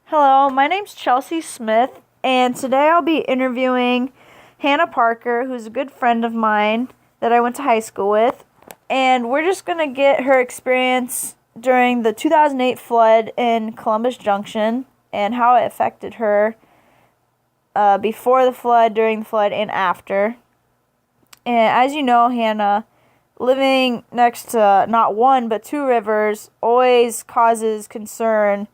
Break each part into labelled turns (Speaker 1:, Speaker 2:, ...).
Speaker 1: Hello, my name's Chelsea Smith, and today I'll be interviewing Hannah Parker, who's a good friend of mine that I went to high school with, and we're just going to get her experience during the 2008 flood in Columbus Junction and how it affected her before the flood, during the flood, and after. And as you know, Hannah, living next to not one but two rivers always causes concern,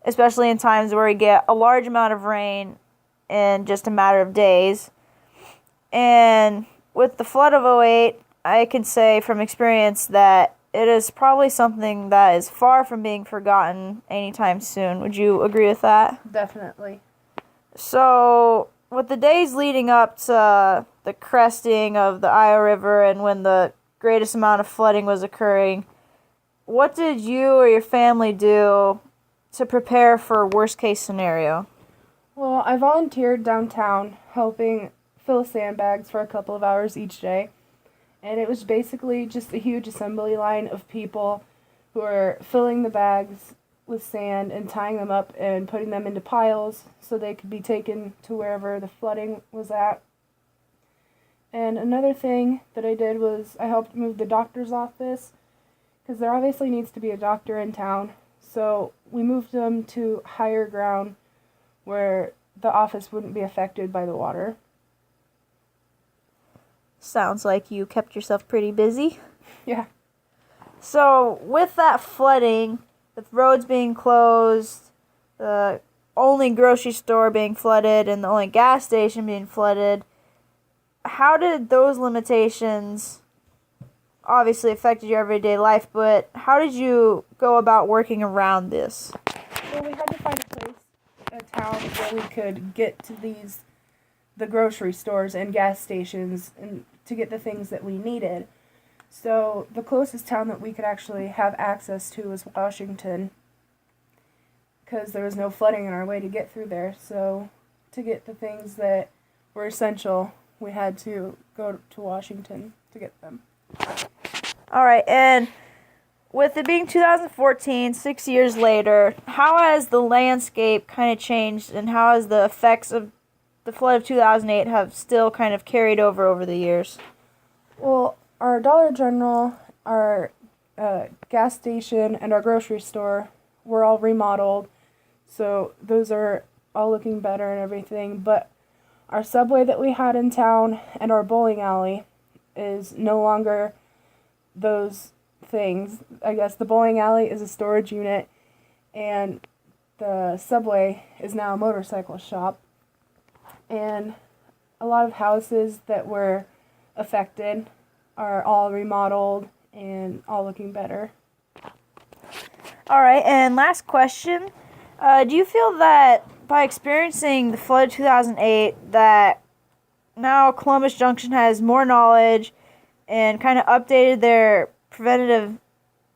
Speaker 1: especially in times where we get a large amount of rain in just a matter of days. And with the flood of '08, I can say from experience that it is probably something that is far from being forgotten anytime soon. Would you agree with that?
Speaker 2: Definitely.
Speaker 1: So, with the days leading up to the cresting of the Iowa River and when the greatest amount of flooding was occurring, what did you or your family do to prepare for worst case scenario?
Speaker 2: Well, I volunteered downtown helping fill sandbags for a couple of hours each day. And it was basically just a huge assembly line of people who were filling the bags with sand and tying them up and putting them into piles so they could be taken to wherever the flooding was at. And another thing that I did was I helped move the doctor's office because there obviously needs to be a doctor in town. So we moved them to higher ground where the office wouldn't be affected by the water.
Speaker 1: Sounds like you kept yourself pretty busy.
Speaker 2: Yeah.
Speaker 1: So, with that flooding, with roads being closed, the only grocery store being flooded, and the only gas station being flooded, how did those limitations obviously affected your everyday life, but how did you go about working around this?
Speaker 2: Well, we had to find a place, a town where we could get to the grocery stores and gas stations and to get the things that we needed. So the closest town that we could actually have access to was Washington because there was no flooding in our way to get through there. So to get the things that were essential, we had to go to Washington to get them.
Speaker 1: All right, and with it being 2014, 6 years later, how has the landscape kind of changed, and how has the effects of the flood of 2008 have still kind of carried over the years?
Speaker 2: Well, our Dollar General, our gas station, and our grocery store were all remodeled, so those are all looking better and everything, but our subway that we had in town and our bowling alley is no longer those things. I guess the bowling alley is a storage unit, and the subway is now a motorcycle shop. And a lot of houses that were affected are all remodeled and all looking better.
Speaker 1: All right, and last question. Do you feel that by experiencing the flood of 2008 that now Columbus Junction has more knowledge and kind of updated their preventative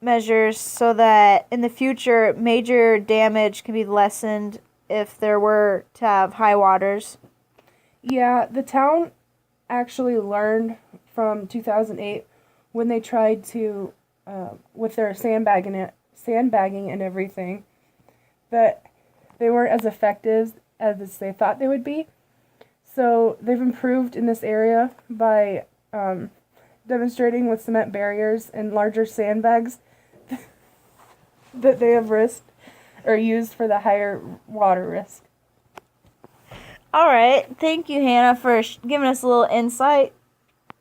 Speaker 1: measures so that in the future major damage can be lessened if there were to have high waters?
Speaker 2: Yeah, the town actually learned from 2008 when they tried to, with their sandbagging and everything, that they weren't as effective as they thought they would be. So they've improved in this area by demonstrating with cement barriers and larger sandbags that they have risked or used for the higher water risk.
Speaker 1: All right. Thank you, Hannah, for giving us a little insight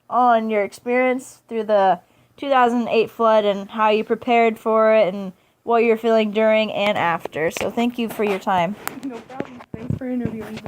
Speaker 1: on your experience through the 2008 flood and how you prepared for it and what you're feeling during and after. So thank you for your time.
Speaker 2: No problem. Thanks for interviewing me.